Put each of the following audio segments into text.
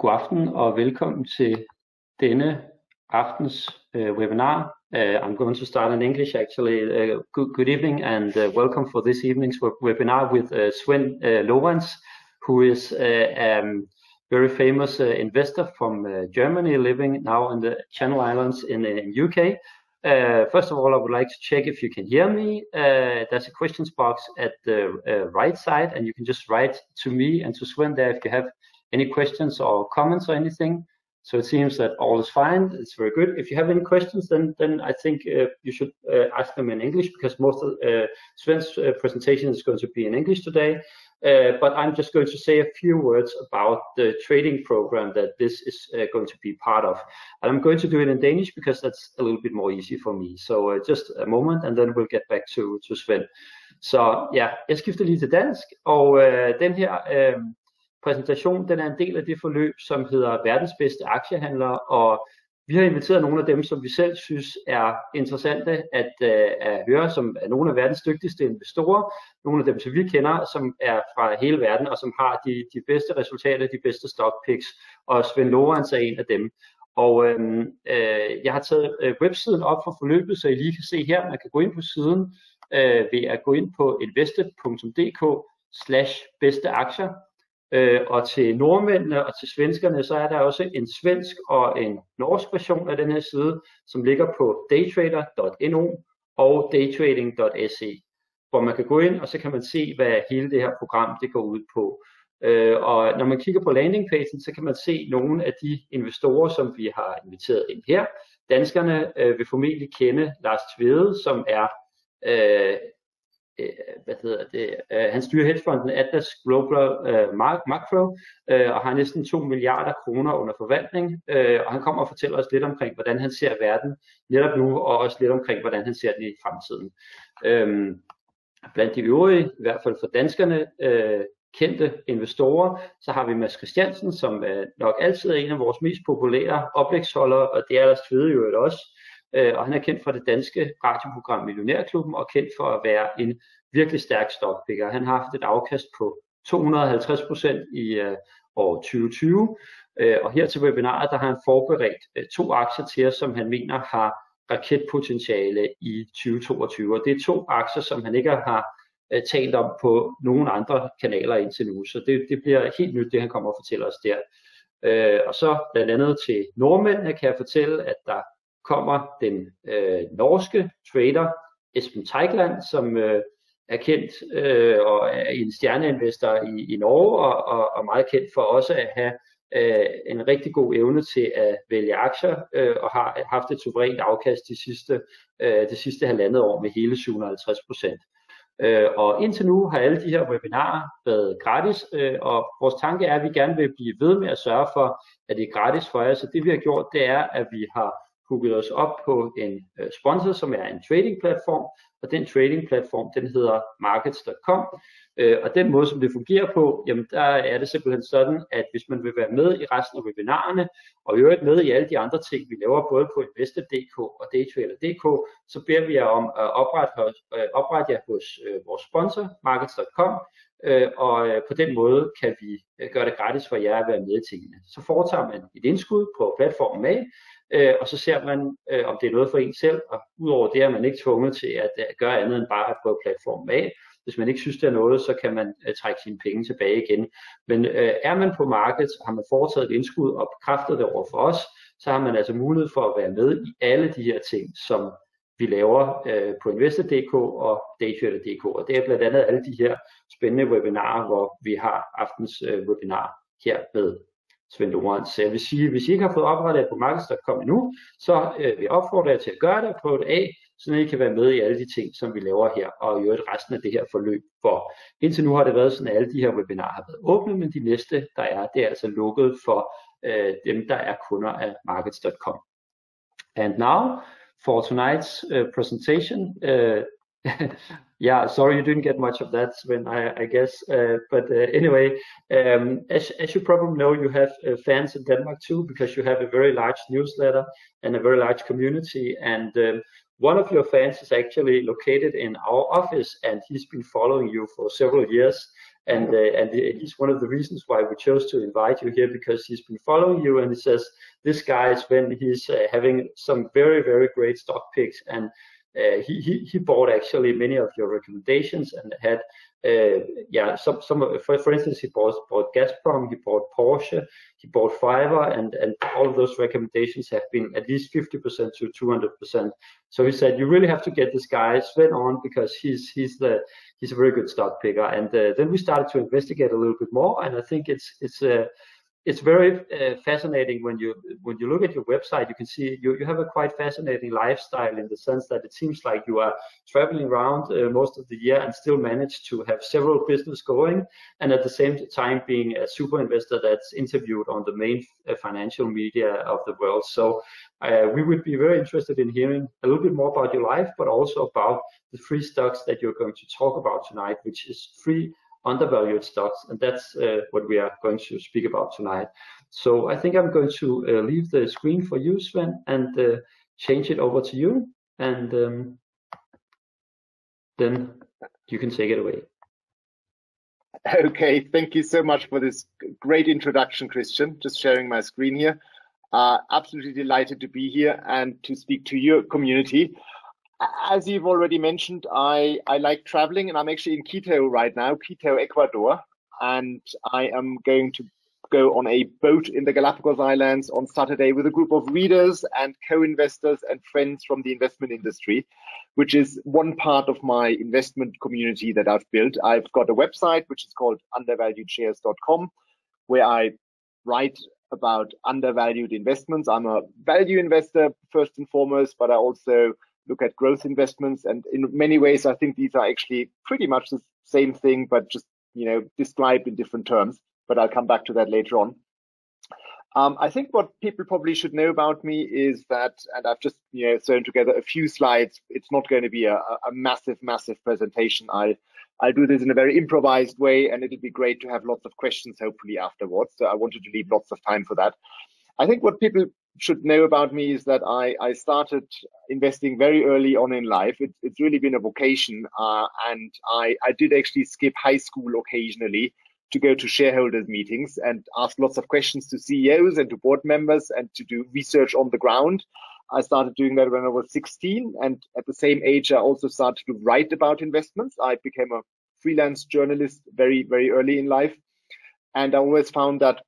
God aften og velkommen til denne aftens webinar. I'm going to start in English actually. Good evening and welcome for this evening's webinar with Sven Lorenz, who is a very famous investor from Germany, living now in the Channel Islands in UK. First of all, I would like to check if you can hear me. There's a questions box at the right side, and you can just write to me and to Sven there if you have any questions or comments or anything. So it seems that all is fine. It's very good. If you have any questions, then I think you should ask them in English, because most of Sven's presentation is going to be in English today. But I'm just going to say a few words about the trading program that this is going to be part of. And I'm going to do it in Danish because that's a little bit more easy for me. So just a moment, and then we'll get back to Sven. Så ja, jeg skifter lige til dansk, og den her præsentation, den er en del af det forløb, som hedder verdens bedste aktiehandlere, og vi har inviteret nogle af dem, som vi selv synes er interessante at høre, som er nogle af verdens dygtigste investorer, nogle af dem, som vi kender, som er fra hele verden, og som har de bedste resultater, de bedste stock picks, og Sven Lorenz er en af dem. Og jeg har taget websiden op for forløbet, så I lige kan se her, man kan gå ind på siden ved at gå ind på investe.dk/bedsteaktier. Og til nordmændene og til svenskerne, så er der også en svensk og en norsk version af den her side, som ligger på daytrader.no og daytrading.se, hvor man kan gå ind, og så kan man se, hvad hele det her program det går ud på. Og når man kigger på landingpagen, så kan man se nogle af de investorer, som vi har inviteret ind her. Danskerne vil formentlig kende Lars Tvede, som er han styrer hedgefonden Atlas Global Macro og har næsten 2 milliarder kroner under forvaltning, og han kommer og fortæller os lidt omkring, hvordan han ser verden netop nu, og også lidt omkring, hvordan han ser den i fremtiden. Blandt de øvrige, i hvert fald for danskerne, kendte investorer, så har vi Mads Christiansen, som nok altid er en af vores mest populære oplægsholdere, og det er Lars Tvede jo også. Og han er kendt fra det danske radioprogram Millionærklubben, og kendt for at være en virkelig stærk stockpicker. Han har haft et afkast på 250% i år 2020, og her til webinaret, der har han forberedt 2 aktier til os, som han mener har raketpotentiale i 2022, og det er 2 aktier, som han ikke har talt om på nogen andre kanaler indtil nu, så det bliver helt nyt, det han kommer og fortæller os der. Og så blandt andet til nordmændene kan jeg fortælle, at der kommer den norske trader Esben Teigland, som er kendt og er en stjerneinvestor i Norge, og meget kendt for også at have en rigtig god evne til at vælge aktier, og har haft et suverænt afkast det sidste halvandet år med hele 750%. Og indtil nu har alle de her webinarer været gratis, og vores tanke er, at vi gerne vil blive ved med at sørge for, at det er gratis for jer. Så det vi har gjort, det er, at vi har hooket os op på en sponsor, som er en trading-platform, og den trading-platform, den hedder markets.com, og den måde, som det fungerer på, jamen der er det simpelthen sådan, at hvis man vil være med i resten af webinarerne, og i øvrigt med i alle de andre ting, vi laver både på investe.dk og daytrader.dk, så beder vi jer om at oprette jer hos vores sponsor, markets.com, og på den måde kan vi gøre det gratis for jer at være med i tingene. Så foretager man et indskud på platformen af, og så ser man, om det er noget for en selv, og udover det er man ikke tvunget til at gøre andet end bare at prøve platformen af. Hvis man ikke synes, det er noget, så kan man trække sine penge tilbage igen. Men er man på markedet, har man foretaget et indskud og bekræftet det over for os, så har man altså mulighed for at være med i alle de her ting, som vi laver på investe.dk og daytrader.dk. Og det er blandt andet alle de her spændende webinarer, hvor vi har aftens webinar her med Sven Lorenz. Så jeg vil sige, hvis I ikke har fået oprettet på markets.com endnu, så vil jeg opfordre jer til at gøre det og prøve det af, så I kan være med i alle de ting, som vi laver her, og i øvrigt resten af det her forløb. For indtil nu har det været sådan, at alle de her webinarer har været åbne, men de næste, der er, det er altså lukket for dem, der er kunder af markets.com. And now, for tonight's presentation, yeah, sorry you didn't get much of that, Sven, I guess. But anyway, as you probably know, you have fans in Denmark too, because you have a very large newsletter and a very large community. And one of your fans is actually located in our office, and he's been following you for several years. and he's one of the reasons why we chose to invite you here, because he's been following you, and he says this guy Sven, he's having some very, very great stock picks, and he bought actually many of your recommendations and had for instance, he bought Gazprom, he bought Porsche, he bought Fiverr, and all of those recommendations have been at least 50% to 200%. So he said, you really have to get this guy Sven on, because he's a very good stock picker. And then we started to investigate a little bit more, and I think it's very fascinating when you look at your website. You can see you have a quite fascinating lifestyle, in the sense that it seems like you are traveling around most of the year and still manage to have several business going, and at the same time being a super investor that's interviewed on the main financial media of the world. So we would be very interested in hearing a little bit more about your life, but also about the free stocks that you're going to talk about tonight, which is free undervalued stocks, and that's what we are going to speak about tonight. So I think I'm going to leave the screen for you, Sven, and change it over to you, and then you can take it away. Okay, thank you so much for this great introduction, Christian. Just sharing my screen here. Absolutely delighted to be here and to speak to your community. As you've already mentioned, I like traveling, and I'm actually in Quito right now, Quito, Ecuador, and I am going to go on a boat in the Galapagos Islands on Saturday with a group of readers and co-investors and friends from the investment industry, which is one part of my investment community that I've built. I've got a website which is called undervaluedshares.com, where I write about undervalued investments. I'm a value investor first and foremost, but I also look at growth investments, and in many ways I think these are actually pretty much the same thing, but just described in different terms, but I'll come back to that later on. I think what people probably should know about me is that, and I've just thrown together a few slides. It's not going to be a massive presentation. I'll do this in a very improvised way, and it'll be great to have lots of questions hopefully afterwards, so I wanted to leave lots of time for that. I think what people should know about me is that I started investing very early on in life. It's really been a vocation, and I did actually skip high school occasionally to go to shareholders meetings and ask lots of questions to CEOs and to board members and to do research on the ground. I started doing that when I was 16, and at the same age I also started to write about investments. I became a freelance journalist very, very early in life, and I always found that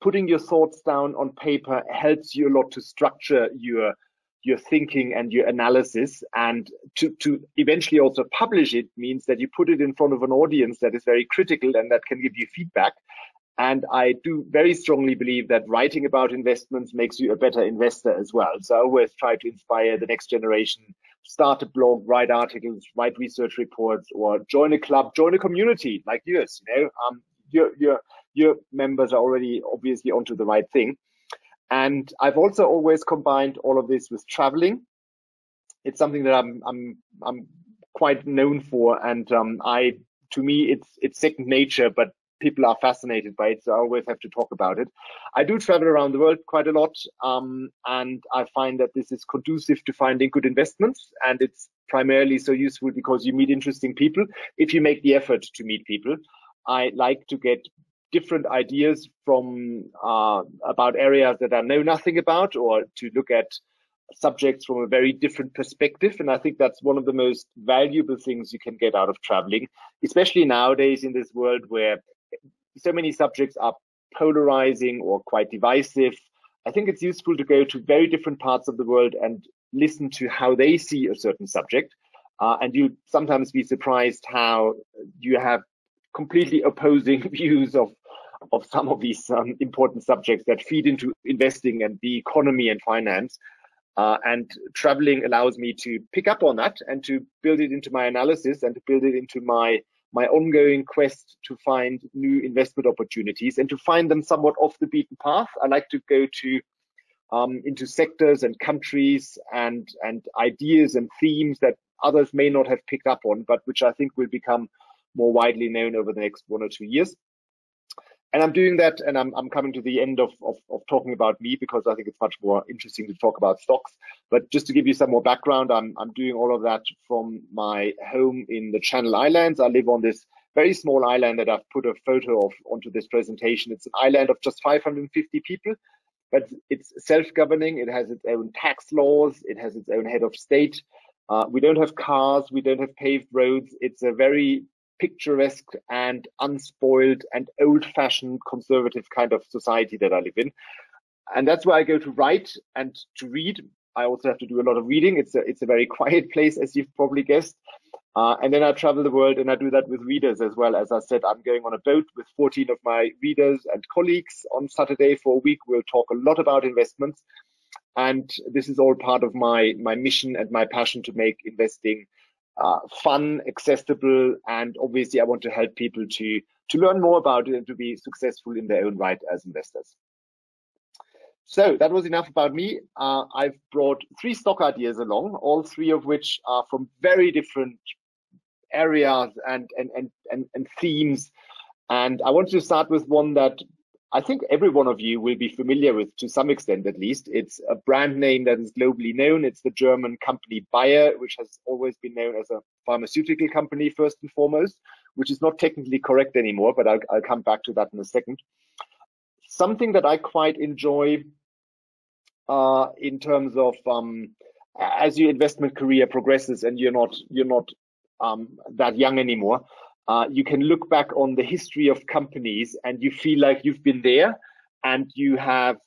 putting your thoughts down on paper helps you a lot to structure your thinking and your analysis, and to eventually also publish it means that you put it in front of an audience that is very critical and that can give you feedback. And I do very strongly believe that writing about investments makes you a better investor as well. So I always try to inspire the next generation, start a blog, write articles, write research reports, or join a club, join a community like yours. Your members are already obviously onto the right thing. And I've also always combined all of this with traveling. It's something that I'm quite known for, and to me it's second nature, but people are fascinated by it, so I always have to talk about it. I do travel around the world quite a lot, and I find that this is conducive to finding good investments, and it's primarily so useful because you meet interesting people if you make the effort to meet people. I like to get different ideas from about areas that I know nothing about, or to look at subjects from a very different perspective. And I think that's one of the most valuable things you can get out of traveling, especially nowadays in this world where so many subjects are polarizing or quite divisive. I think it's useful to go to very different parts of the world and listen to how they see a certain subject. And you'll sometimes be surprised how you have completely opposing views of some of these important subjects that feed into investing and the economy and finance. And traveling allows me to pick up on that and to build it into my analysis and to build it into my ongoing quest to find new investment opportunities and to find them somewhat off the beaten path. I like to go to into sectors and countries and ideas and themes that others may not have picked up on, but which I think will become more widely known over the next 1 or 2 years. And I'm doing that, and I'm coming to the end of talking about me because I think it's much more interesting to talk about stocks. But just to give you some more background, I'm doing all of that from my home in the Channel Islands. I live on this very small island that I've put a photo of onto this presentation. It's an island of just 550 people, but it's self-governing. It has its own tax laws. It has its own head of state. We don't have cars. We don't have paved roads. It's a very picturesque and unspoiled and old-fashioned conservative kind of society that I live in. And that's where I go to write and to read. I also have to do a lot of reading. It's a very quiet place, as you've probably guessed. And then I travel the world, and I do that with readers as well. As I said, I'm going on a boat with 14 of my readers and colleagues on Saturday for a week. We'll talk a lot about investments. And this is all part of my mission and my passion to make investing fun, accessible, and obviously I want to help people to learn more about it and to be successful in their own right as investors. So that was enough about me. I've brought 3 stock ideas along, all 3 of which are from very different areas and themes. And I want to start with one that I think every one of you will be familiar with to some extent, at least. It's a brand name that is globally known. It's the German company Bayer, which has always been known as a pharmaceutical company first and foremost, which is not technically correct anymore, but I'll come back to that in a second. Something that I quite enjoy in terms of as your investment career progresses and you're not that young anymore, you can look back on the history of companies and you feel like you've been there and you have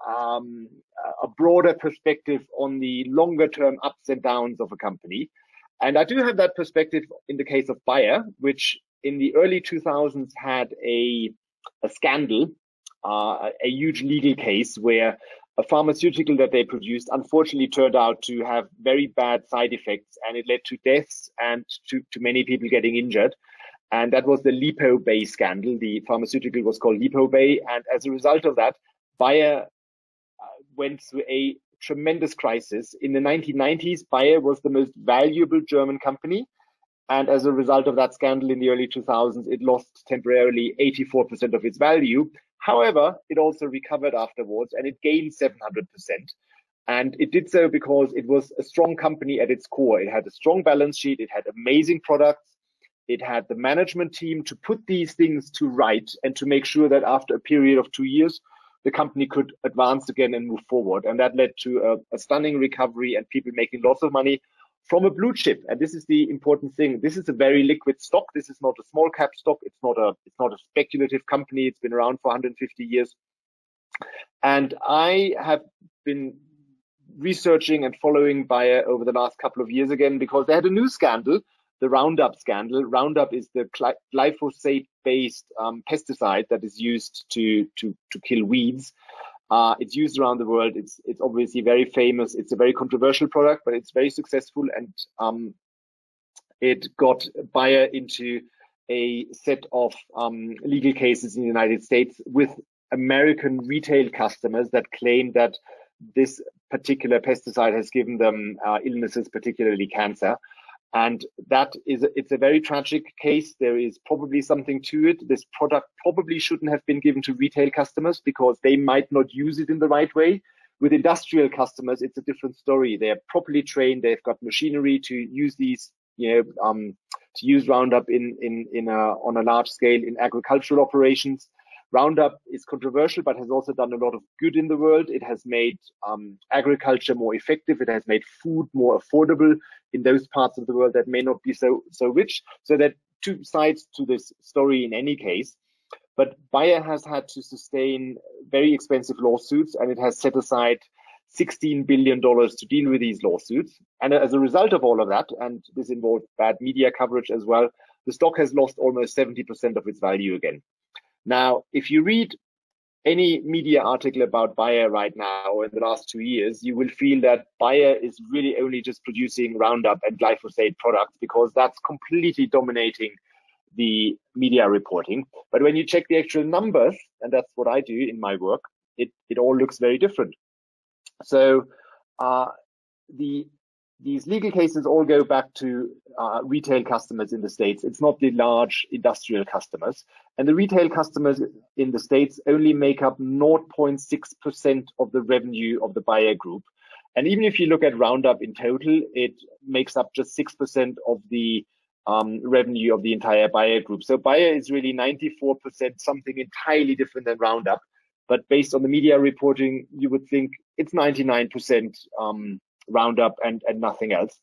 a broader perspective on the longer term ups and downs of a company. And I do have that perspective in the case of Bayer, which in the early 2000s had a scandal, a huge legal case where a pharmaceutical that they produced unfortunately turned out to have very bad side effects, and it led to deaths and to many people getting injured. And that was the Lipo Bay scandal. The pharmaceutical was called Lipo Bay. And as a result of that, Bayer went through a tremendous crisis. In the 1990s, Bayer was the most valuable German company. And as a result of that scandal in the early 2000s, it lost temporarily 84% of its value. However, it also recovered afterwards and it gained 700%. And it did so because it was a strong company at its core. It had a strong balance sheet. It had amazing products. It had the management team to put these things to right and to make sure that after a period of 2 years, the company could advance again and move forward. And that led to a stunning recovery and people making lots of money from a blue chip. And this is the important thing. This is a very liquid stock. This is not a small cap stock. It's not a speculative company. It's been around for 150 years. And I have been researching and following Bayer over the last couple of years again because they had a new scandal, the Roundup scandal. Roundup is the glyphosate-based pesticide that is used to kill weeds. It's used around the world. It's obviously very famous. It's a very controversial product, but it's very successful. And it got Bayer into a set of legal cases in the United States with American retail customers that claim that this particular pesticide has given them illnesses, particularly cancer. And it's a very tragic case. There is probably something to it. This product probably shouldn't have been given to retail customers because they might not use it in the right way. With industrial customers, it's a different story. They're properly trained. They've got machinery to use these, to use Roundup on a large scale in agricultural operations. Roundup is controversial, but has also done a lot of good in the world. It has made agriculture more effective. It has made food more affordable in those parts of the world that may not be so rich. So there are 2 sides to this story in any case. But Bayer has had to sustain very expensive lawsuits, and it has set aside $16 billion to deal with these lawsuits. And as a result of all of that, and this involved bad media coverage as well, the stock has lost almost 70% of its value again. Now, if you read any media article about Bayer right now or in the last 2 years, you will feel that Bayer is really only just producing Roundup and glyphosate products because that's completely dominating the media reporting. But when you check the actual numbers, and that's what I do in my work, it all looks very different. So these legal cases all go back to retail customers in the States. It's not the large industrial customers. And the retail customers in the States only make up 0.6% of the revenue of the Bayer group. And even if you look at Roundup in total, it makes up just 6% of the revenue of the entire Bayer group. So Bayer is really 94% something entirely different than Roundup. But based on the media reporting, you would think it's 99% Roundup and nothing else.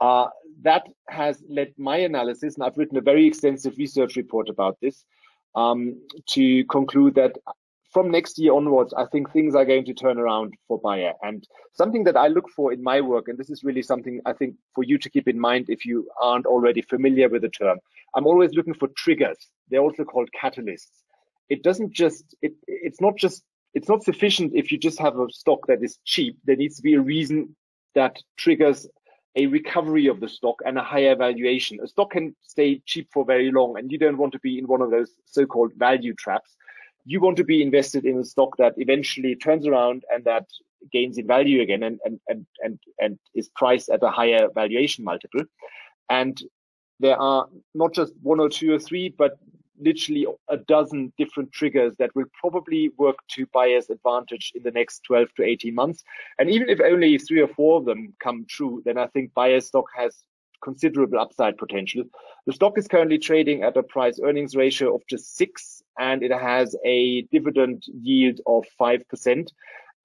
That has led my analysis, and I've written a very extensive research report about this, to conclude that from next year onwards, I think things are going to turn around for Bayer. And something that I look for in my work, and this is really something I think for you to keep in mind if you aren't already familiar with the term, I'm always looking for triggers. They're also called catalysts. It doesn't just, it's not sufficient if you just have a stock that is cheap. There needs to be a reason that triggers a recovery of the stock and a higher valuation. A stock can stay cheap for very long, and you don't want to be in one of those so-called value traps. You want to be invested in a stock that eventually turns around and that gains in value again and is priced at a higher valuation multiple. And there are not just one or two or three, but literally a dozen different triggers that will probably work to Bayer's advantage in the next 12 to 18 months. And even if only 3 or 4 of them come true, then I think Bayer's stock has considerable upside potential. The stock is currently trading at a price earnings ratio of just 6, and it has a dividend yield of 5%.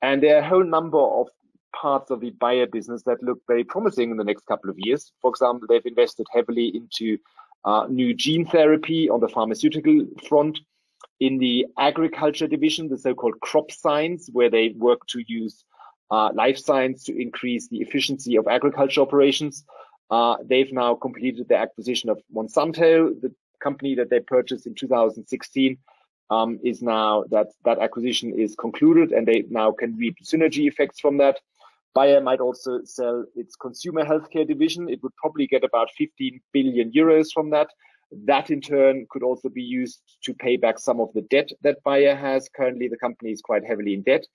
And there are a whole number of parts of the Bayer business that look very promising in the next couple of years. For example, they've invested heavily into new gene therapy on the pharmaceutical front, in the agriculture division, the so-called crop science, where they work to use life science to increase the efficiency of agriculture operations. They've now completed the acquisition of Monsanto, the company that they purchased in 2016. Is now that acquisition is concluded, and they now can reap synergy effects from that. Bayer might also sell its consumer healthcare division. It would probably get about 15 billion euros from that. That in turn could also be used to pay back some of the debt that Bayer has. Currently, the company is quite heavily in debt.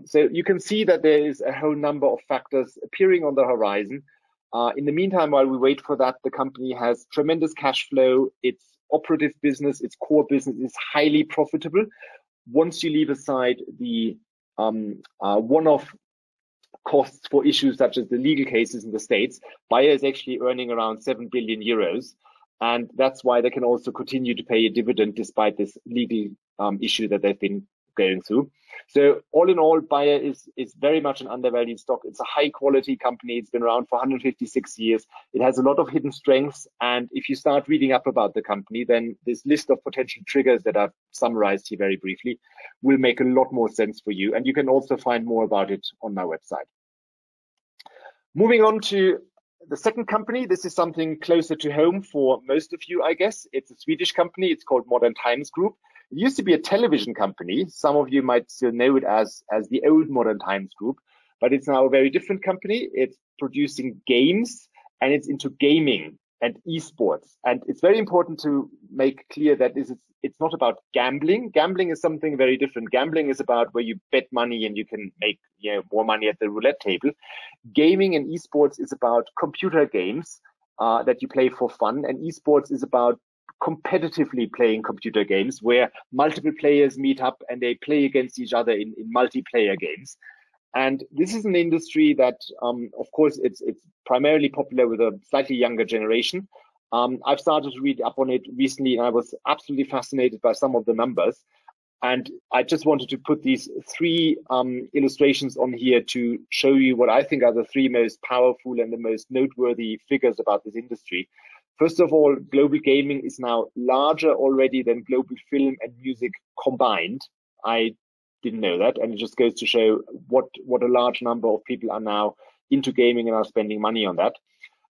So you can see that there is a whole number of factors appearing on the horizon. In the meantime, while we wait for that, the company has tremendous cash flow. Its operative business, its core business, is highly profitable. Once you leave aside the one-off costs for issues such as the legal cases in the States, Bayer is actually earning around 7 billion euros. And that's why they can also continue to pay a dividend despite this legal issue that they've been going through. So all in all, Bayer is very much an undervalued stock. It's a high quality company. It's been around for 156 years. It has a lot of hidden strengths. And if you start reading up about the company, then this list of potential triggers that I've summarized here very briefly will make a lot more sense for you. And you can also find more about it on my website. Moving on to the second company, this is something closer to home for most of you, I guess. It's a Swedish company. It's called Modern Times Group. It used to be a television company. Some of you might still know it as the old Modern Times Group, but it's now a very different company. It's producing games, and it's into gaming and esports. And it's very important to make clear that it's not about gambling. Gambling is something very different. Gambling is about where you bet money and you can make more money at the roulette table. Gaming and esports is about computer games that you play for fun, and esports is about competitively playing computer games where multiple players meet up and they play against each other in multiplayer games. And this is an industry that, of course, it's primarily popular with a slightly younger generation. I've started to read up on it recently, and I was absolutely fascinated by some of the numbers. And I just wanted to put these 3 illustrations on here to show you what I think are the 3 most powerful and the most noteworthy figures about this industry. First of all, global gaming is now larger already than global film and music combined. I didn't know that, and it just goes to show what a large number of people are now into gaming and are spending money on that.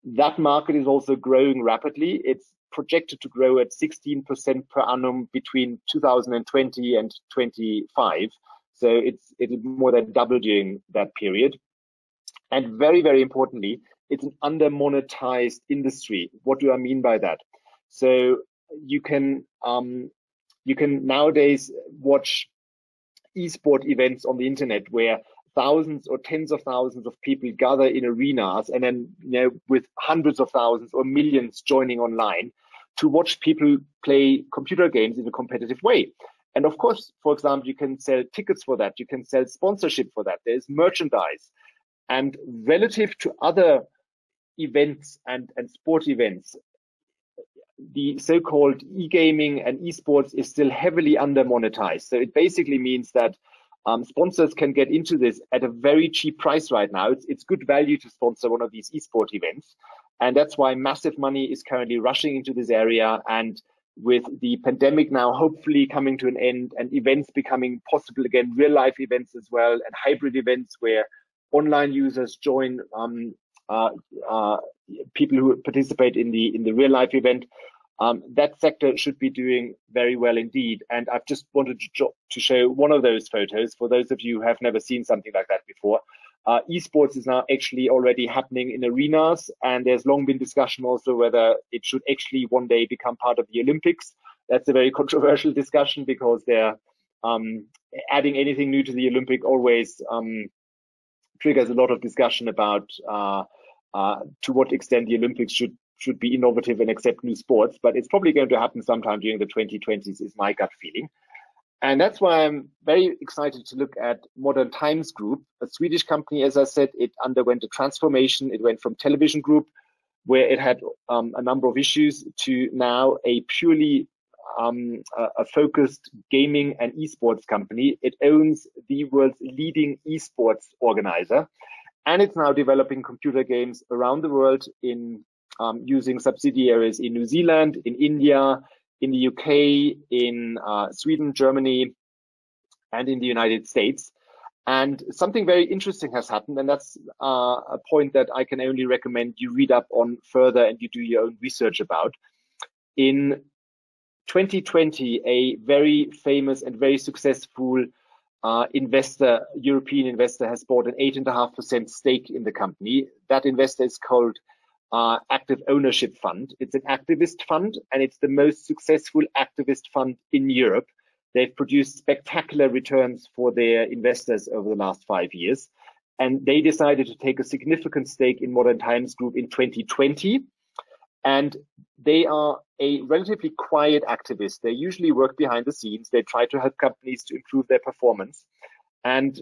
That market is also growing rapidly. It's projected to grow at 16% per annum between 2020 and 25. So it'll more than double during that period. And very, very importantly, it's an under-monetized industry. What do I mean by that? So you can nowadays watch esport events on the internet where thousands or tens of thousands of people gather in arenas, and then with hundreds of thousands or millions joining online to watch people play computer games in a competitive way. And of course, for example, you can sell tickets for that. You can sell sponsorship for that. There's merchandise. And relative to other events and sport events, the so-called e-gaming and esports is still heavily under monetized. So it basically means that sponsors can get into this at a very cheap price right now. It's good value to sponsor one of these esport events. And that's why massive money is currently rushing into this area. And with the pandemic now hopefully coming to an end and events becoming possible again, real life events as well, and hybrid events where online users join people who participate in the real life event, that sector should be doing very well indeed. And I've just wanted to show one of those photos for those of you who have never seen something like that before. Esports is now actually already happening in arenas, and there's long been discussion also whether it should actually one day become part of the Olympics. That's a very controversial discussion because they're adding anything new to the Olympic always triggers a lot of discussion about to what extent the Olympics should be innovative and accept new sports, but it's probably going to happen sometime during the 2020s is my gut feeling. And that's why I'm very excited to look at Modern Times Group, a Swedish company. As I said, it underwent a transformation. It went from television group, where it had a number of issues, to now a purely a focused gaming and esports company. It owns the world's leading esports organizer, and it's now developing computer games around the world in using subsidiaries in New Zealand, in India, in the UK, in Sweden, Germany, and in the United States. And something very interesting has happened, and that's a point that I can only recommend you read up on further and you do your own research about. In 2020, a very famous and very successful European investor has bought an 8.5% stake in the company. That investor is called Active Ownership Fund. It's an activist fund, and it's the most successful activist fund in Europe. They've produced spectacular returns for their investors over the last 5 years. And they decided to take a significant stake in Modern Times Group in 2020. And they are a relatively quiet activist. They usually work behind the scenes. They try to help companies to improve their performance. And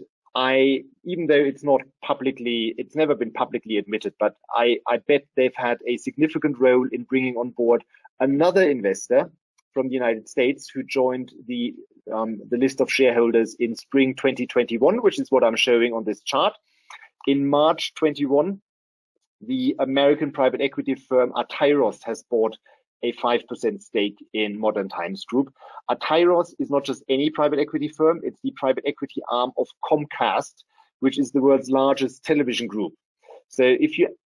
even though it's never been publicly admitted, but I bet they've had a significant role in bringing on board another investor from the United States who joined the list of shareholders in spring 2021, which is what I'm showing on this chart. In March 21, the American private equity firm Atairos has bought a 5% stake in Modern Times Group. Atairos is not just any private equity firm, it's the private equity arm of Comcast, which is the world's largest television group. So if you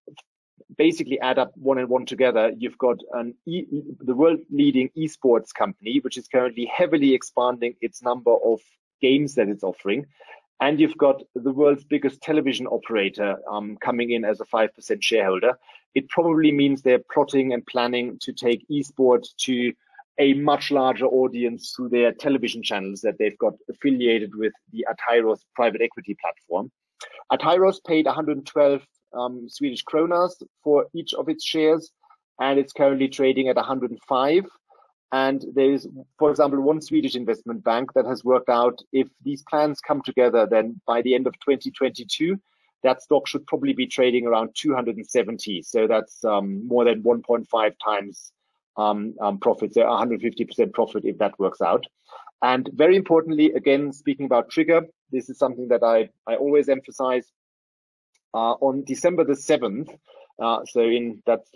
basically add up one and one together, you've got the world leading esports company, which is currently heavily expanding its number of games that it's offering. And you've got the world's biggest television operator coming in as a 5% shareholder. It probably means they're plotting and planning to take esports to a much larger audience through their television channels that they've got affiliated with the Atairos private equity platform. Atairos paid 112 Swedish kronas for each of its shares, and it's currently trading at 105. And there is, for example, one Swedish investment bank that has worked out if these plans come together, then by the end of 2022, that stock should probably be trading around 270. So that's more than 1.5 times profit, so 150% profit if that works out. And very importantly, again, speaking about trigger, this is something that I always emphasize. On December the 7th, so in that's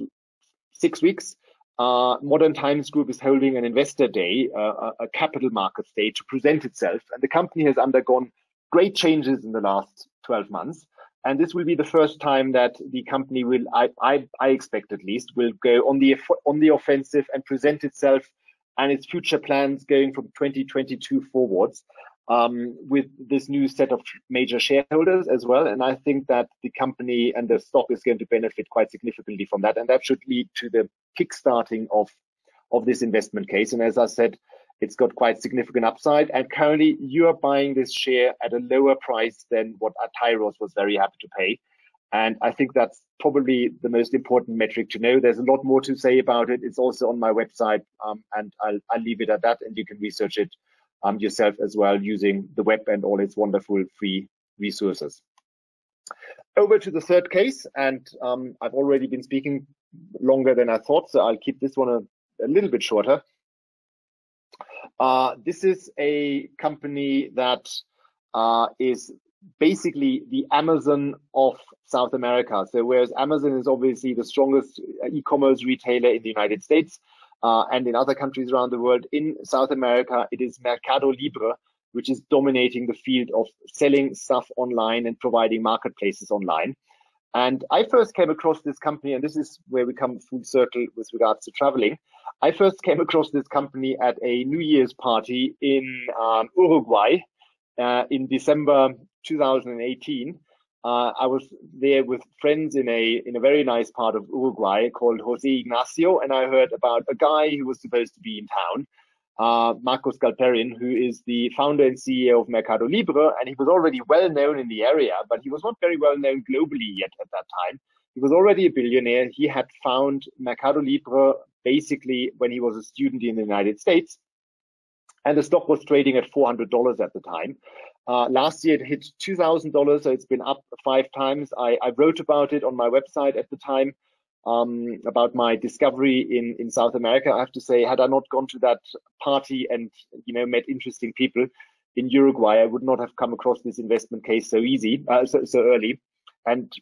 6 weeks, Modern Times Group is holding an investor day, a capital markets day to present itself. And the company has undergone great changes in the last 12 months. And this will be the first time that the company will, I expect at least, will go on the offensive and present itself and its future plans going from 2022 forwards, with this new set of major shareholders as well. And I think that the company and the stock is going to benefit quite significantly from that. And that should lead to the kickstarting of this investment case. And as I said, it's got quite significant upside. And currently you are buying this share at a lower price than what Atairos was very happy to pay. And I think that's probably the most important metric to know. There's a lot more to say about it. It's also on my website, and I'll leave it at that, and you can research it yourself as well using the web and all its wonderful free resources. over to the third case, and I've already been speaking longer than I thought, so I'll keep this one a little bit shorter. This is a company that is basically the Amazon of South America. So whereas Amazon is obviously the strongest e-commerce retailer in the United States and in other countries around the world, in South America, it is Mercado Libre, which is dominating the field of selling stuff online and providing marketplaces online. And I first came across this company, and this is where we come full circle with regards to traveling. I first came across this company at a New Year's party in Uruguay in December 2018. I was there with friends in a very nice part of Uruguay called Jose Ignacio, and I heard about a guy who was supposed to be in town, Marcos Galperin, who is the founder and CEO of Mercado Libre, and he was already well known in the area, but he was not very well known globally yet at that time. He was already a billionaire. He had found Mercado Libre basically when he was a student in the United States, and the stock was trading at $400 at the time. Last year it hit $2,000, so it's been up 5 times. I wrote about it on my website at the time, about my discovery in South America. I have to say, had I not gone to that party and met interesting people in Uruguay, I would not have come across this investment case so early. And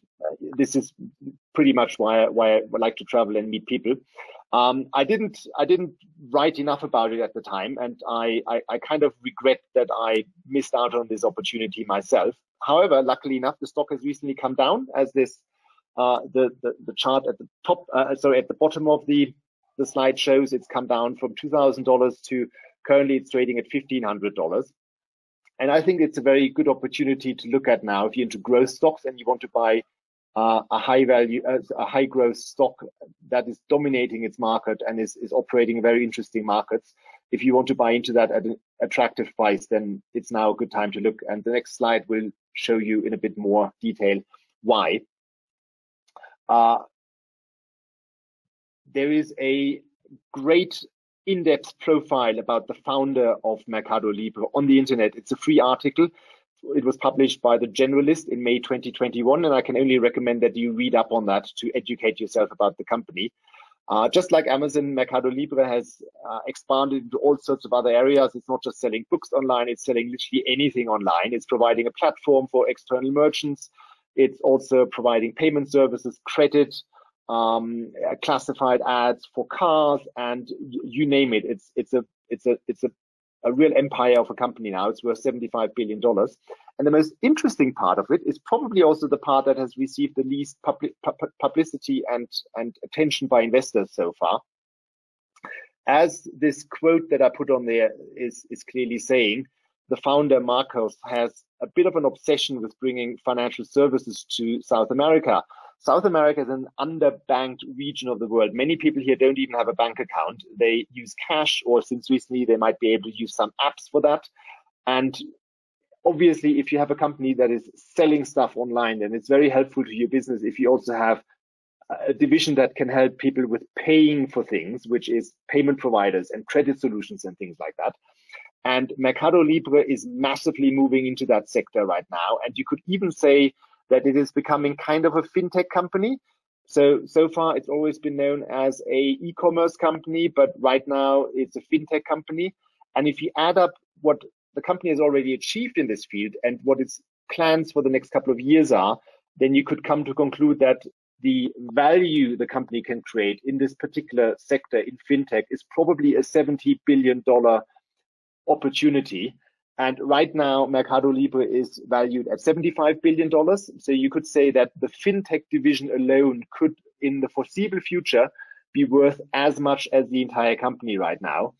this is pretty much why I like to travel and meet people. I didn't write enough about it at the time, and I kind of regret that I missed out on this opportunity myself. However, luckily enough, the stock has recently come down, as this the chart at the top, at the bottom of the slide shows. It's come down from $2,000 to currently it's trading at $1,500. And I think it's a very good opportunity to look at now if you're into growth stocks and you want to buy a high value, a high growth stock that is dominating its market and is operating in very interesting markets. If you want to buy into that at an attractive price, then it's now a good time to look. And the next slide will show you in a bit more detail why. There is a great in-depth profile about the founder of Mercado Libre on the internet. It's a free article. It was published by the Generalist in May 2021, and I can only recommend that you read up on that to educate yourself about the company. Just like Amazon, Mercado Libre has expanded into all sorts of other areas. It's not just selling books online, it's selling literally anything online. It's providing a platform for external merchants. It's also providing payment services, credit, classified ads for cars, and you name it. It's a real empire of a company now. It's worth $75 billion. And the most interesting part of it is probably also the part that has received the least publicity and attention by investors so far. As this quote that I put on there is clearly saying, the founder, Marcos, has a bit of an obsession with bringing financial services to South America. South America is an underbanked region of the world. Many people here don't even have a bank account. They use cash, or since recently, they might be able to use some apps for that. And obviously, if you have a company that is selling stuff online, then it's very helpful to your business if you also have a division that can help people with paying for things, which is payment providers and credit solutions and things like that. And Mercado Libre is massively moving into that sector right now. And you could even say that it is becoming kind of a fintech company. So far, it's always been known as a e-commerce company, but right now it's a fintech company. And if you add up what the company has already achieved in this field and what its plans for the next couple of years are, then you could come to conclude that the value the company can create in this particular sector in fintech is probably a $70 billion opportunity. And right now, Mercado Libre is valued at $75 billion. So you could say that the fintech division alone could, in the foreseeable future, be worth as much as the entire company right now,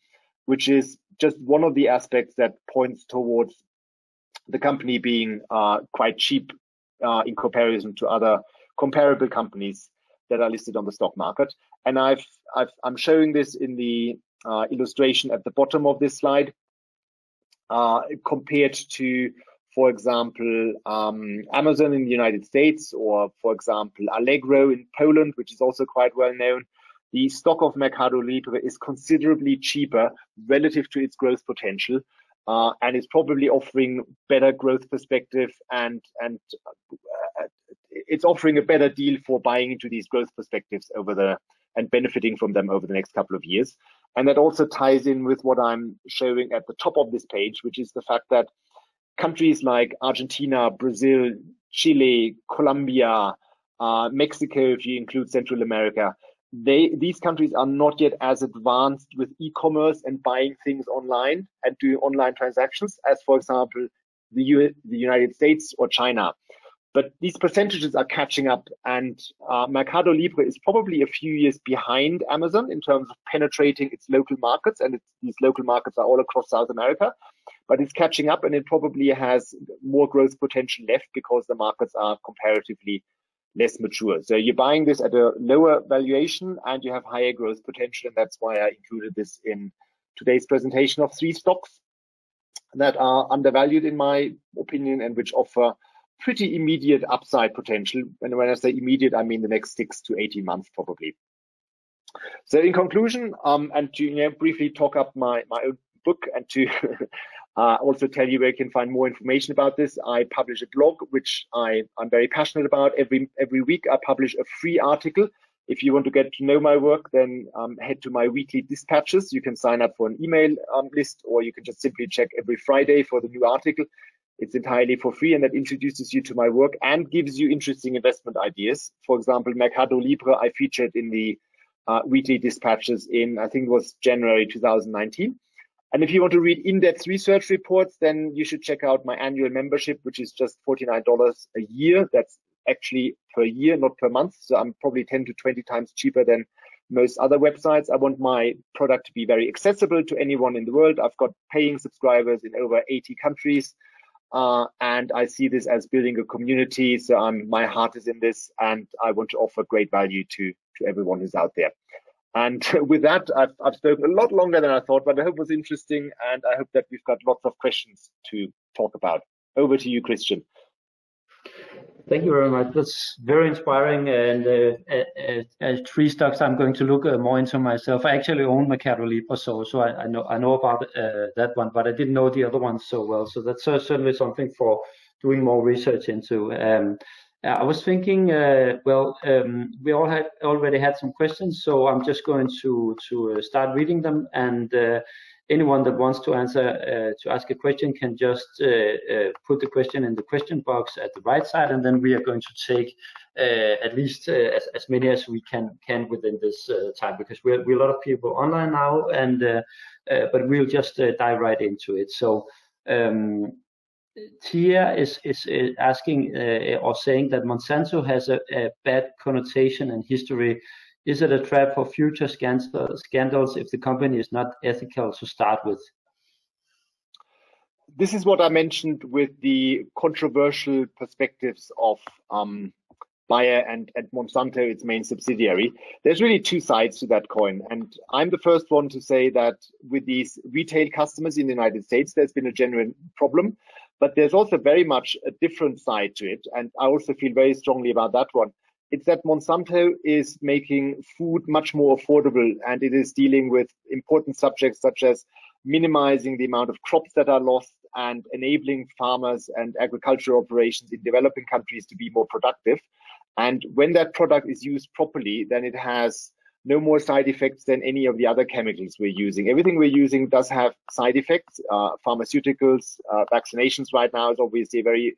which is just one of the aspects that points towards the company being quite cheap in comparison to other comparable companies that are listed on the stock market. And I'm showing this in the illustration at the bottom of this slide. Compared to, for example, Amazon in the United States, or, for example, Allegro in Poland, which is also quite well known, the stock of Mercado Libre is considerably cheaper relative to its growth potential, and is probably offering better growth perspective and it's offering a better deal for buying into these growth perspectives and benefiting from them over the next couple of years. And that also ties in with what I'm showing at the top of this page, which is the fact that countries like Argentina, Brazil, Chile, Colombia, Mexico, if you include Central America, these countries are not yet as advanced with e-commerce and buying things online and doing online transactions as, for example, the United States or China. But these percentages are catching up, and Mercado Libre is probably a few years behind Amazon in terms of penetrating its local markets, and these local markets are all across South America. But it's catching up, and it probably has more growth potential left because the markets are comparatively less mature. So you're buying this at a lower valuation, and you have higher growth potential, and that's why I included this in today's presentation of 3 stocks that are undervalued in my opinion and which offer pretty immediate upside potential. And when I say immediate, I mean the next 6 to 18 months probably. So in conclusion, and to briefly talk up my own book and to also tell you where you can find more information about this, I publish a blog which I'm very passionate about. Every week I publish a free article. If you want to get to know my work, then head to my weekly dispatches. You can sign up for an email list, or you can just simply check every Friday for the new article. It's entirely for free, and that introduces you to my work and gives you interesting investment ideas. For example, Mercado Libre, I featured in the weekly dispatches in, I think it was January 2019. And if you want to read in-depth research reports, then you should check out my annual membership, which is just $49 a year. That's actually per year, not per month. So I'm probably 10 to 20 times cheaper than most other websites. I want my product to be very accessible to anyone in the world. I've got paying subscribers in over 80 countries. And I see this as building a community. So my heart is in this, and I want to offer great value to everyone who's out there. And with that, I've spoken a lot longer than I thought, but I hope it was interesting, and I hope that we've got lots of questions to talk about. Over to you, Christian. Thank you very much. That's very inspiring, and as 3 stocks I'm going to look more into myself. I actually own Mercado Libre, so I know about that one, but I didn't know the other ones so well. So that's certainly something for doing more research into. I was thinking, we all already had some questions, so I'm just going to start reading them, and anyone that wants to ask a question can just put the question in the question box at the right side, and then we are going to take at least as many as we can within this time, because we're a lot of people online now, and but we'll just dive right into it. So Tia is asking or saying that Monsanto has a bad connotation and history. Is it a trap for future scandals if the company is not ethical to start with? This is what I mentioned with the controversial perspectives of Bayer and Monsanto, its main subsidiary. There's really 2 sides to that coin. And I'm the first one to say that with these retail customers in the United States, there's been a genuine problem. But there's also very much a different side to it. And I also feel very strongly about that one. It's that Monsanto is making food much more affordable, and it is dealing with important subjects such as minimizing the amount of crops that are lost and enabling farmers and agricultural operations in developing countries to be more productive. And when that product is used properly, then it has no more side effects than any of the other chemicals we're using. Everything we're using does have side effects. Pharmaceuticals, vaccinations right now is obviously a very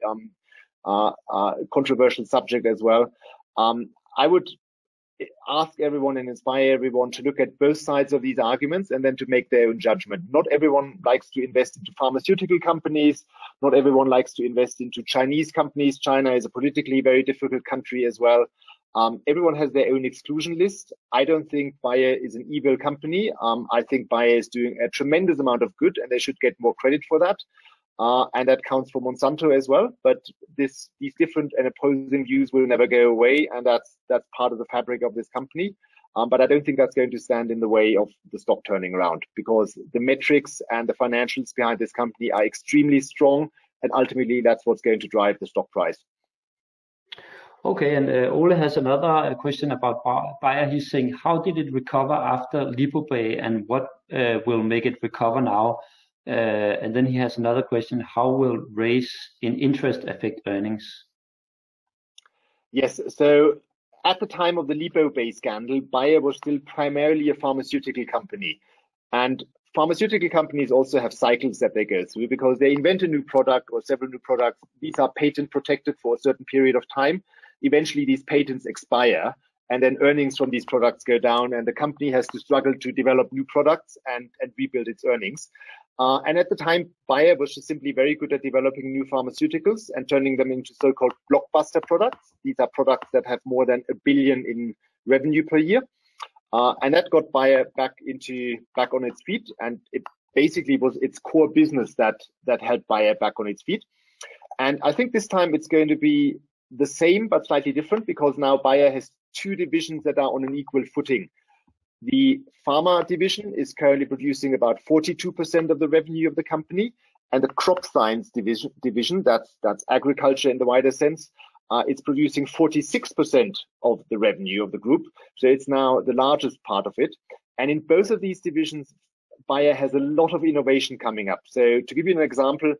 controversial subject as well. I would ask everyone and inspire everyone to look at both sides of these arguments and then to make their own judgment. Not everyone likes to invest into pharmaceutical companies. Not everyone likes to invest into Chinese companies. China is a politically very difficult country as well. Everyone has their own exclusion list. I don't think Bayer is an evil company. I think Bayer is doing a tremendous amount of good, and they should get more credit for that. And that counts for Monsanto as well. But these different and opposing views will never go away, and that's part of the fabric of this company. But I don't think that's going to stand in the way of the stock turning around, because the metrics and the financials behind this company are extremely strong, and ultimately that's what's going to drive the stock price. Okay, and Ole has another question about Bayer. He's saying, how did it recover after Lipo, and what will make it recover now? And then he has another question: how will raise in interest affect earnings? Yes. So at the time of the Lipo-based scandal, Bayer was still primarily a pharmaceutical company. And pharmaceutical companies also have cycles that they go through because they invent a new product or several new products. These are patent protected for a certain period of time. Eventually, these patents expire, and then earnings from these products go down, and the company has to struggle to develop new products and rebuild its earnings. And at the time, Bayer was just simply very good at developing new pharmaceuticals and turning them into so-called blockbuster products. These are products that have more than $1 billion in revenue per year. And that got Bayer back on its feet. And it basically was its core business that held Bayer back on its feet. And I think this time it's going to be the same, but slightly different, because now Bayer has two divisions that are on an equal footing. The pharma division is currently producing about 42% of the revenue of the company, and the crop science division, that's agriculture in the wider sense, it's producing 46% of the revenue of the group. So it's now the largest part of it. And in both of these divisions, Bayer has a lot of innovation coming up. So to give you an example,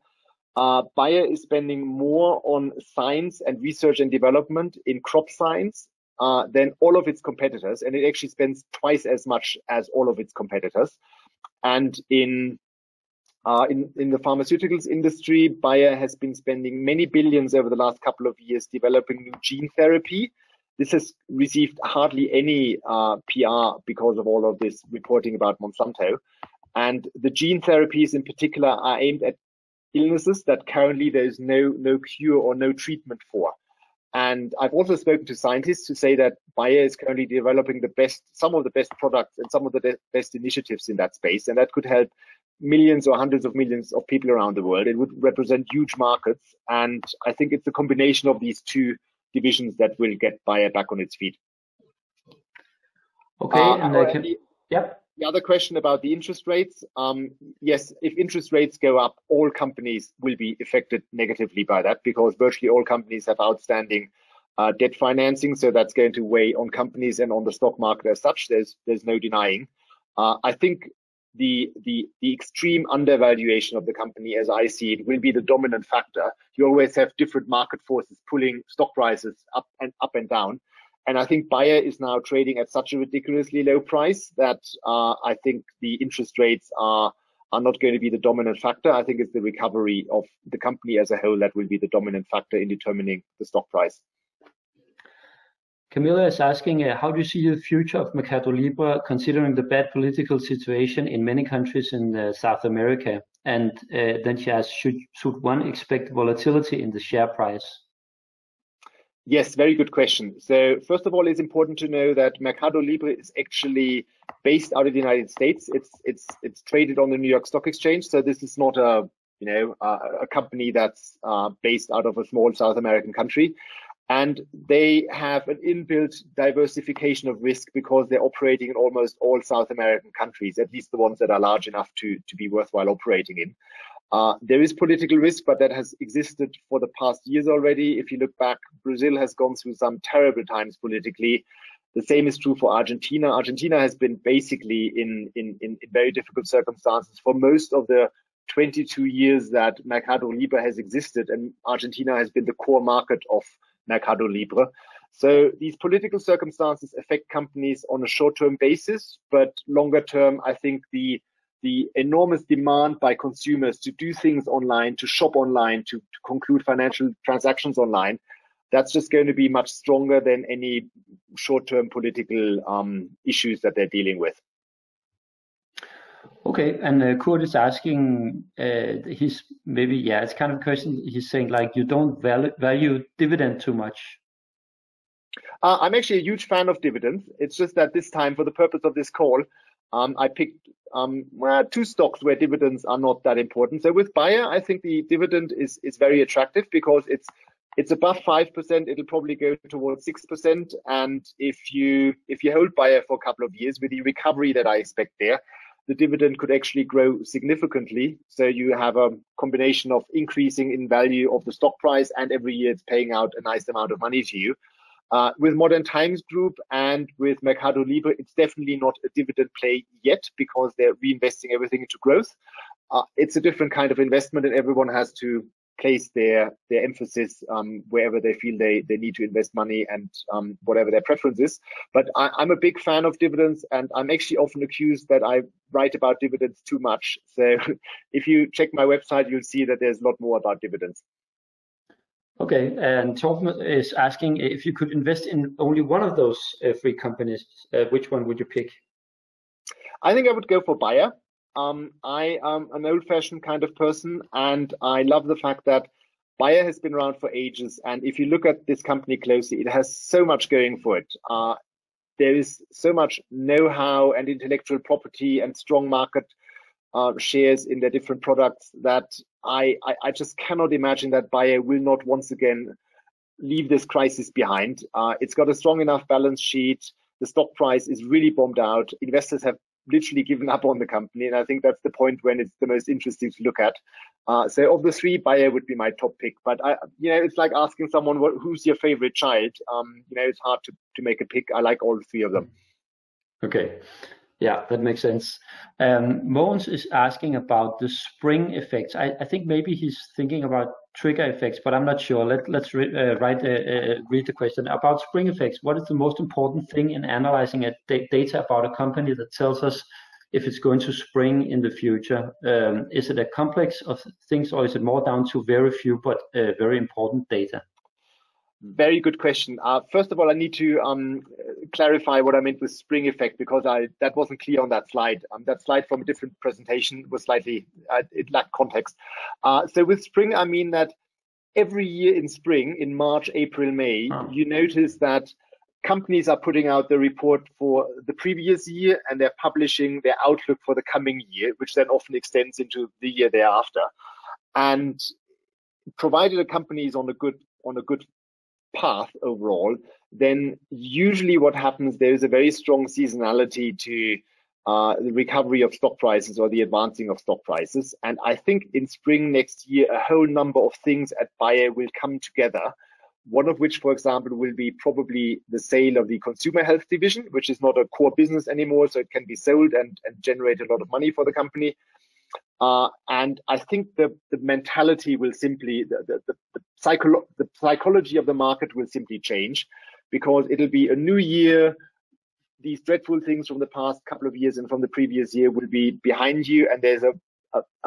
Bayer is spending more on science and research and development in crop science than all of its competitors, and it actually spends twice as much as all of its competitors. And in the pharmaceuticals industry, Bayer has been spending many billions over the last couple of years developing new gene therapy. This has received hardly any PR because of all of this reporting about Monsanto. And the gene therapies in particular are aimed at illnesses that currently there is no cure or no treatment for. And I've also spoken to scientists who say that Bayer is currently developing some of the best products and some of the best initiatives in that space. And that could help millions or hundreds of millions of people around the world. It would represent huge markets. And I think it's a combination of these two divisions that will get Bayer back on its feet. Okay. Yep. The other question about the interest rates, yes, if interest rates go up, all companies will be affected negatively by that, because virtually all companies have outstanding debt financing. So that's going to weigh on companies and on the stock market as such. There's no denying. I think the extreme undervaluation of the company, as I see it, will be the dominant factor. You always have different market forces pulling stock prices up and down. And I think Bayer is now trading at such a ridiculously low price that I think the interest rates are not going to be the dominant factor. I think it's the recovery of the company as a whole that will be the dominant factor in determining the stock price. Camilla is asking, how do you see the future of Makato Libra, considering the bad political situation in many countries in South America? And then she asks, should one expect volatility in the share price? Yes, very good question. So first of all, it's important to know that Makato Libra is actually based out of the United States. It's traded on the New York Stock Exchange. So this is not a company that's based out of a small South American country. And they have an inbuilt diversification of risk because they're operating in almost all South American countries, at least the ones that are large enough to be worthwhile operating in. There is political risk, but that has existed for the past years already. If you look back, Brazil has gone through some terrible times politically. The same is true for Argentina. Argentina has been basically in very difficult circumstances for most of the 22 years that Mercado Libre has existed, and Argentina has been the core market of Mercado Libre. So these political circumstances affect companies on a short-term basis, but longer term, I think the enormous demand by consumers to do things online, to shop online, to conclude financial transactions online, that's just going to be much stronger than any short-term political issues that they're dealing with. Okay, and Kurt is asking, it's kind of a question. He's saying, like, you don't value dividend too much. I'm actually a huge fan of dividends. It's just that this time, for the purpose of this call, I picked two stocks where dividends are not that important. So with Bayer, I think the dividend is very attractive because it's above 5%. It'll probably go towards 6%. And if you hold Bayer for a couple of years, with the recovery that I expect there, the dividend could actually grow significantly. So you have a combination of increasing in value of the stock price, and every year it's paying out a nice amount of money to you. With Modern Times Group and with Mercado Libre, it's definitely not a dividend play yet because they're reinvesting everything into growth. It's a different kind of investment, and everyone has to place their emphasis wherever they feel they need to invest money and whatever their preference is. But I'm a big fan of dividends, and I'm actually often accused that I write about dividends too much. So if you check my website, you'll see that there's a lot more about dividends. Okay, and Torben is asking if you could invest in only one of those three companies, which one would you pick? I think I would go for Bayer. I am an old-fashioned kind of person, and I love the fact that Bayer has been around for ages. And if you look at this company closely, it has so much going for it. There is so much know-how and intellectual property and strong market shares in their different products that I just cannot imagine that Bayer will not once again leave this crisis behind. It's got a strong enough balance sheet. The stock price is really bombed out. Investors have literally given up on the company, and I think that's the point when it's the most interesting to look at. So of the three, Bayer would be my top pick. But it's like asking someone who's your favorite child. It's hard to make a pick. I like all three of them. Okay. Yeah, that makes sense. Mogens is asking about the spring effects. I think maybe he's thinking about trigger effects, but I'm not sure. Let's read the question. About spring effects, what is the most important thing in analyzing data about a company that tells us if it's going to spring in the future? Is it a complex of things, or is it more down to very few but very important data? Very good question. First of all, I need to clarify what I meant with spring effect, because that wasn't clear on that slide. That slide from a different presentation was slightly, it lacked context. So with spring, I mean that every year in spring, in March, April, May, you notice that companies are putting out the report for the previous year, and they're publishing their outlook for the coming year, which then often extends into the year thereafter. And provided a company is on a good path overall, then usually what happens, there is a very strong seasonality to the recovery of stock prices or the advancing of stock prices. And I think in spring next year, a whole number of things at Bayer will come together. One of which, for example, will be probably the sale of the consumer health division, which is not a core business anymore, so it can be sold and generate a lot of money for the company. And I think the mentality will simply, the psychology of the market will simply change, because it'll be a new year. These dreadful things from the past couple of years and from the previous year will be behind you, and there's a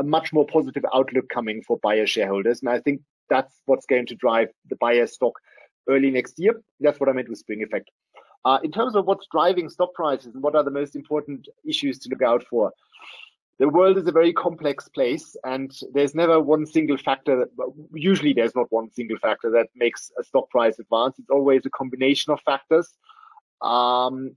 much more positive outlook coming for Bayer shareholders. And I think that's what's going to drive the Bayer stock early next year. That's what I meant with spring effect. In terms of what's driving stock prices and what are the most important issues to look out for, the world is a very complex place, and there's never one single factor. Usually there's not one single factor that makes a stock price advance. It's always a combination of factors. So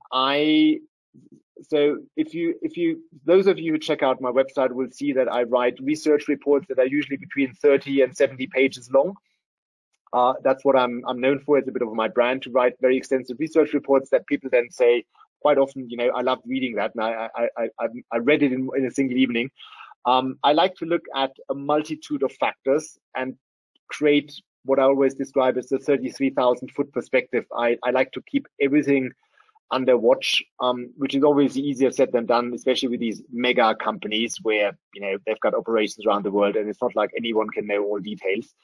those of you who check out my website will see that I write research reports that are usually between 30 and 70 pages long. That's what I'm known for. It's a bit of my brand, to write very extensive research reports that people then say, quite often, I love reading that, and I read it in a single evening. I like to look at a multitude of factors and create what I always describe as the 33,000-foot perspective. I like to keep everything under watch, which is always easier said than done, especially with these mega companies where they've got operations around the world, and it's not like anyone can know all details.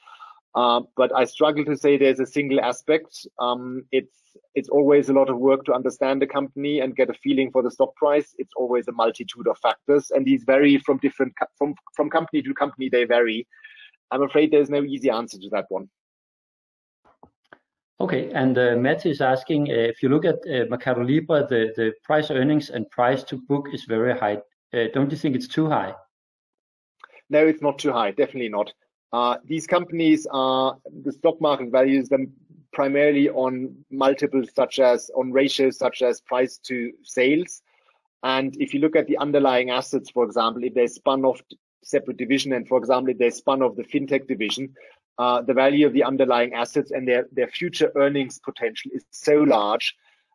But I struggle to say there's a single aspect. It's always a lot of work to understand the company and get a feeling for the stock price. It's always a multitude of factors, and these vary from company to company. They vary. I'm afraid there's no easy answer to that one. Okay, and Matt is asking, if you look at Makato Libra, the price earnings and price to book is very high. Don't you think it's too high? No, it's not too high. Definitely not. These companies the stock market values them primarily on multiples, on ratios such as price to sales. And if you look at the underlying assets, for example, if they spun off separate division, and for example, if they spun off the fintech division, the value of the underlying assets and their future earnings potential is so large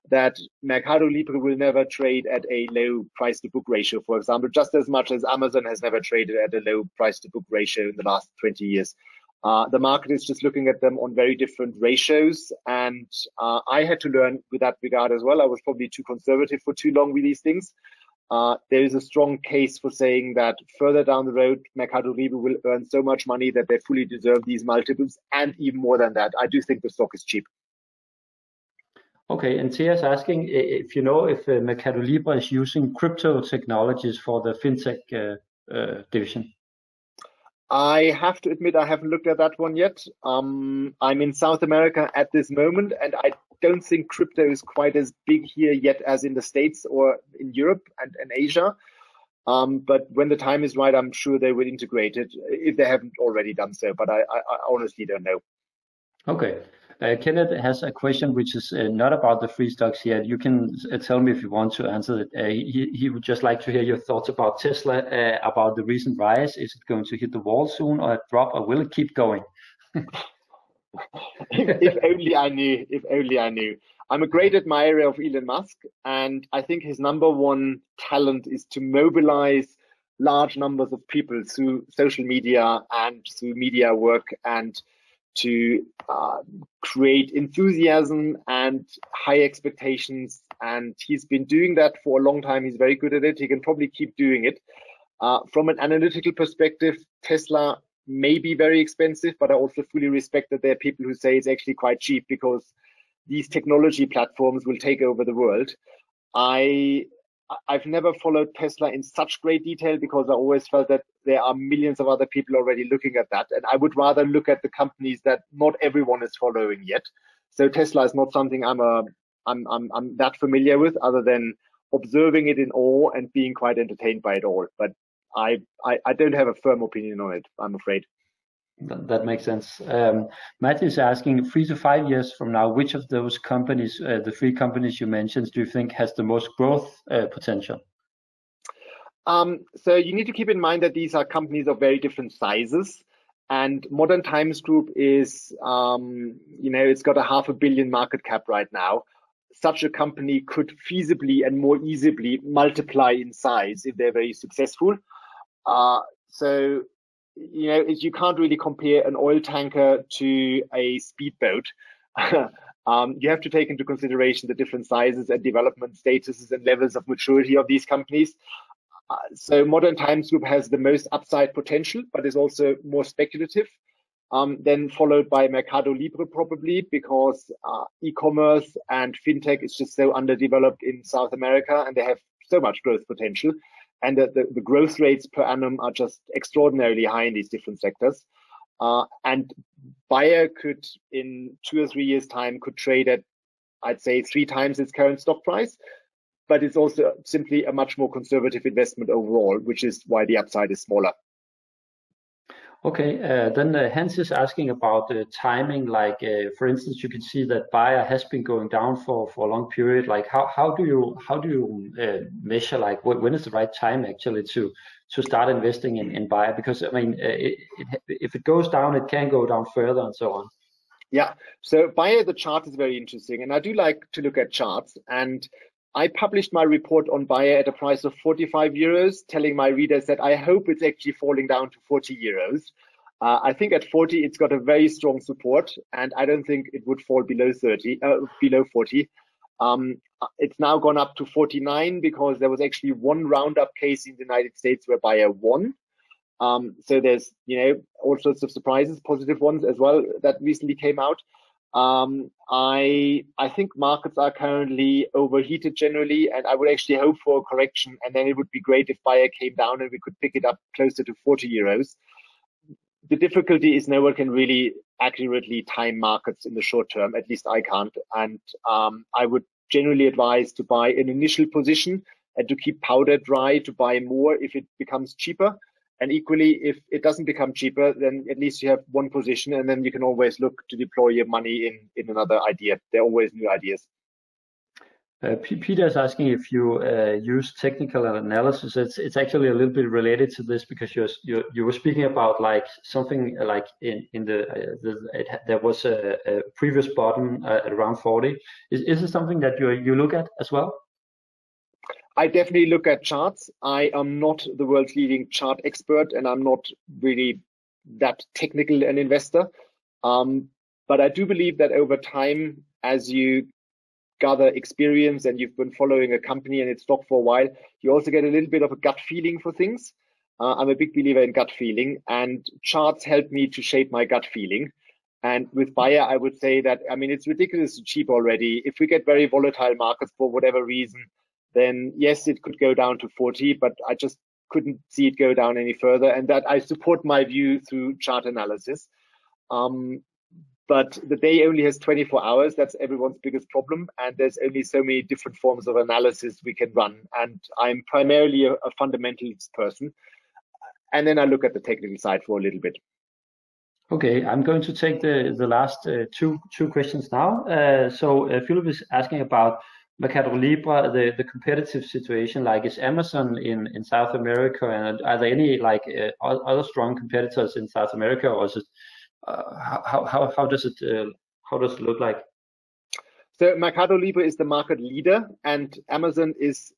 that Makato Libra will never trade at a low price to book ratio, for example, just as much as Amazon has never traded at a low price to book ratio in the last 20 years. The market is just looking at them on very different ratios. And I had to learn with that regard as well. I was probably too conservative for too long with these things. there is a strong case for saying that further down the road, Makato Libra will earn so much money that they fully deserve these multiples, and even more than that. I do think the stock is cheap. Okay, and Tia's asking if you know if Makato Libra is using crypto technologies for the fintech division. I have to admit I haven't looked at that one yet. I'm in South America at this moment, and I don't think crypto is quite as big here yet as in the States or in Europe and Asia. But when the time is right, I'm sure they will integrate it if they haven't already done so. But I honestly don't know. Okay. Kenneth has a question which is not about the free stocks yet. You can tell me if you want to answer it. He would just like to hear your thoughts about Tesla, about the recent rise. Is it going to hit the wall soon or drop, or will it keep going? If only I knew. If only I knew. I'm a great admirer of Elon Musk, and I think his number one talent is to mobilize large numbers of people through social media and through media work, and to create enthusiasm and high expectations. And he's been doing that for a long time. He's very good at it. He can probably keep doing it. From an analytical perspective, Tesla may be very expensive, but I also fully respect that there are people who say it's actually quite cheap because these technology platforms will take over the world. I've never followed Tesla in such great detail because I always felt that there are millions of other people already looking at that. And I would rather look at the companies that not everyone is following yet. So Tesla is not something I'm that familiar with, other than observing it in awe and being quite entertained by it all. But I don't have a firm opinion on it, I'm afraid. That makes sense. Matthew is asking, 3 to 5 years from now, which of those companies, the 3 companies you mentioned, do you think has the most growth potential? So you need to keep in mind that these are companies of very different sizes. And Modern Times Group is, it's got a $500 million market cap right now. Such a company could feasibly and more easily multiply in size if they're very successful. So you can't really compare an oil tanker to a speedboat. You have to take into consideration the different sizes and development statuses and levels of maturity of these companies. So Modern Times Group has the most upside potential, but is also more speculative. Then followed by Mercado Libre, probably, because e-commerce and fintech is just so underdeveloped in South America, and they have so much growth potential. And the growth rates per annum are just extraordinarily high in these different sectors. And Bayer could, in 2 or 3 years' time, could trade at, I'd say, 3 times its current stock price. But it's also simply a much more conservative investment overall, which is why the upside is smaller. Okay, then Hans is asking about the timing. Like, for instance, you can see that Bayer has been going down for a long period. Like, how do you measure, like, when is the right time actually to start investing in Bayer? Because I mean, if it goes down, it can go down further and so on. Yeah. So Bayer, the chart is very interesting, and I do like to look at charts. And I published my report on Bayer at a price of 45 euros, telling my readers that I hope it's actually falling down to 40 euros. I think at 40, it's got a very strong support, and I don't think it would fall below 40. It's now gone up to 49 because there was actually one roundup case in the United States where Bayer won. So there's, all sorts of surprises, positive ones as well, that recently came out. I think markets are currently overheated generally, and I would actually hope for a correction, and then it would be great if Bayer came down and we could pick it up closer to 40 euros. The difficulty is no one can really accurately time markets in the short term, at least I can't. And I would generally advise to buy an initial position and to keep powder dry to buy more if it becomes cheaper. And equally, if it doesn't become cheaper, then at least you have one position, and then you can always look to deploy your money in another idea. There are always new ideas. Peter is asking if you use technical analysis. It's actually a little bit related to this because you were speaking about like something like there was a previous bottom at around 40. Is it something that you look at as well? I definitely look at charts. I am not the world's leading chart expert, and I'm not really that technical an investor. But I do believe that over time, as you gather experience and you've been following a company and its stock for a while, you also get a little bit of a gut feeling for things. I'm a big believer in gut feeling, and charts help me to shape my gut feeling. And with Bayer, I would say that, I mean, it's ridiculously cheap already. If we get very volatile markets for whatever reason, then yes, it could go down to 40, but I just couldn't see it go down any further. And that I support my view through chart analysis. But the day only has 24 hours. That's everyone's biggest problem. And there's only so many different forms of analysis we can run. And I'm primarily a fundamentalist person. And then I look at the technical side for a little bit. Okay, I'm going to take the last two questions now. Philip is asking about Makato Libra, the competitive situation. Like, is Amazon in South America, and are there any like other strong competitors in South America, or is it how does it look like? So Makato Libra is the market leader, and Amazon is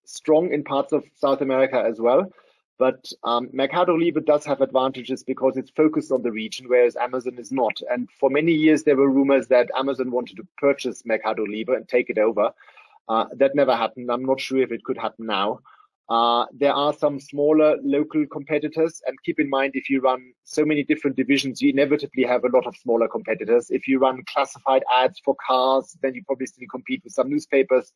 strong in parts of South America as well. But Makato Libra does have advantages because it's focused on the region, whereas Amazon is not. And for many years, there were rumors that Amazon wanted to purchase Makato Libra and take it over. That never happened. I'm not sure if it could happen now. There are some smaller local competitors. And keep in mind, if you run so many different divisions, you inevitably have a lot of smaller competitors. If you run classified ads for cars, then you probably still compete with some newspapers.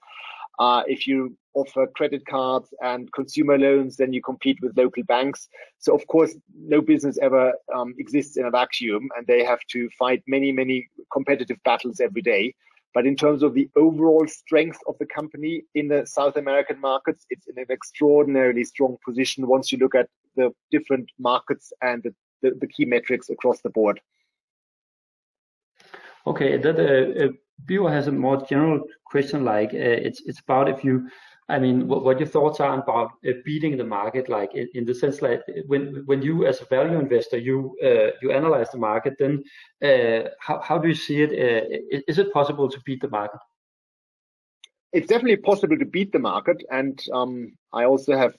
If you offer credit cards and consumer loans, then you compete with local banks. So, of course, no business ever exists in a vacuum, and they have to fight many, many competitive battles every day. But in terms of the overall strength of the company in the South American markets, it's in an extraordinarily strong position once you look at the different markets and the key metrics across the board. Okay, that viewer has a more general question, like it's about if you, I mean, what your thoughts are about beating the market, like in the sense like when you as a value investor, you analyze the market, then how do you see it? Is it possible to beat the market? It's definitely possible to beat the market, and I also have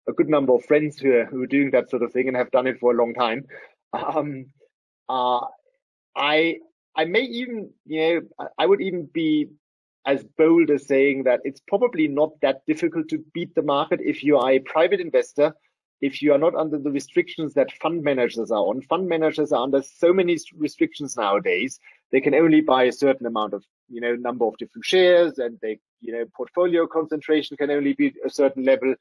a good number of friends who are doing that sort of thing and have done it for a long time. I may even, I would even be as bold as saying that it's probably not that difficult to beat the market if you are a private investor, if you are not under the restrictions that fund managers are on. Fund managers are under so many restrictions nowadays. They can only buy a certain amount of, number of different shares, and they, portfolio concentration can only be a certain level.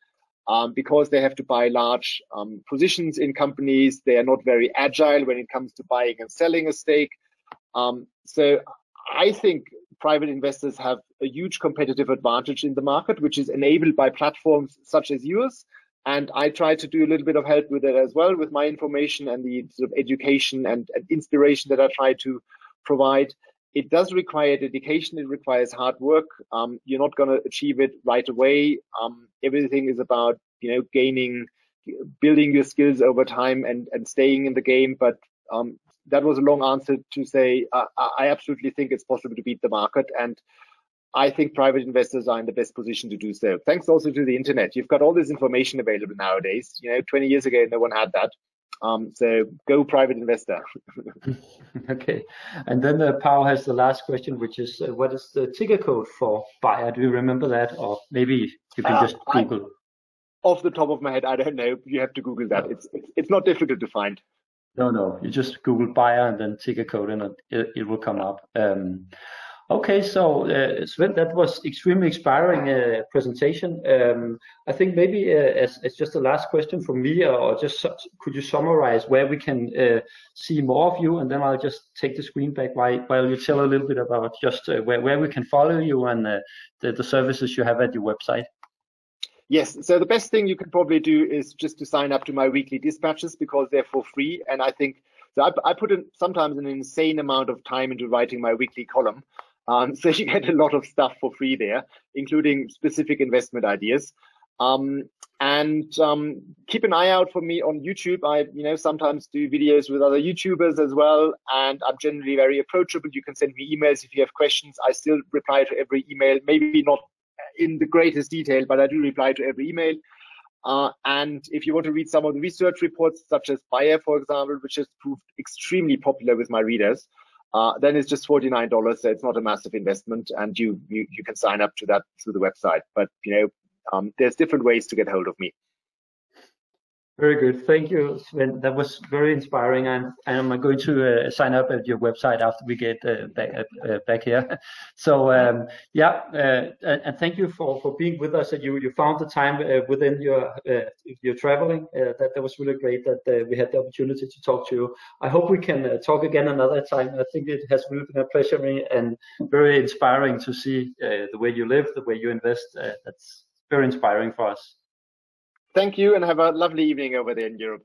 Because they have to buy large positions in companies. They are not very agile when it comes to buying and selling a stake. So I think private investors have a huge competitive advantage in the market, which is enabled by platforms such as yours. And I try to do a little bit of help with it as well, with my information and the sort of education and inspiration that I try to provide. It does require dedication. It requires hard work. You're not going to achieve it right away. Everything is about, building your skills over time and staying in the game. But that was a long answer to say I absolutely think it's possible to beat the market, and I think private investors are in the best position to do so. Thanks also to the internet. You've got all this information available nowadays. 20 years ago, no one had that. So go private investor. Okay. And then Paul has the last question, which is what is the ticker code for Bayer? Do you remember that? Or maybe you can just Google. Off the top of my head, I don't know. You have to Google that. It's not difficult to find. No. You just Google Bayer and then ticker code, and it will come up. Okay, so Sven, that was extremely inspiring presentation. I think maybe as just the last question from me, or just could you summarize where we can see more of you, and then I'll just take the screen back while you tell a little bit about just where we can follow you and the services you have at your website. Yes, so the best thing you can probably do is just to sign up to my weekly dispatches, because they're for free. And I think so I put in sometimes an insane amount of time into writing my weekly column. So you get a lot of stuff for free there, including specific investment ideas. And keep an eye out for me on YouTube. I sometimes do videos with other YouTubers as well, and I'm generally very approachable. You can send me emails if you have questions. I still reply to every email, maybe not in the greatest detail, but I do reply to every email. And if you want to read some of the research reports, such as Bayer, for example, which has proved extremely popular with my readers, then it's just $49. So it's not a massive investment, and you can sign up to that through the website. But there's different ways to get hold of me. Very good. Thank you, Sven. That was very inspiring. I'm going to sign up at your website after we get back here. So and thank you for being with us. And you found the time within your traveling. That was really great that we had the opportunity to talk to you. I hope we can talk again another time. I think it has really been a pleasure and very inspiring to see the way you live, the way you invest. That's very inspiring for us. Thank you, and have a lovely evening over there in Europe.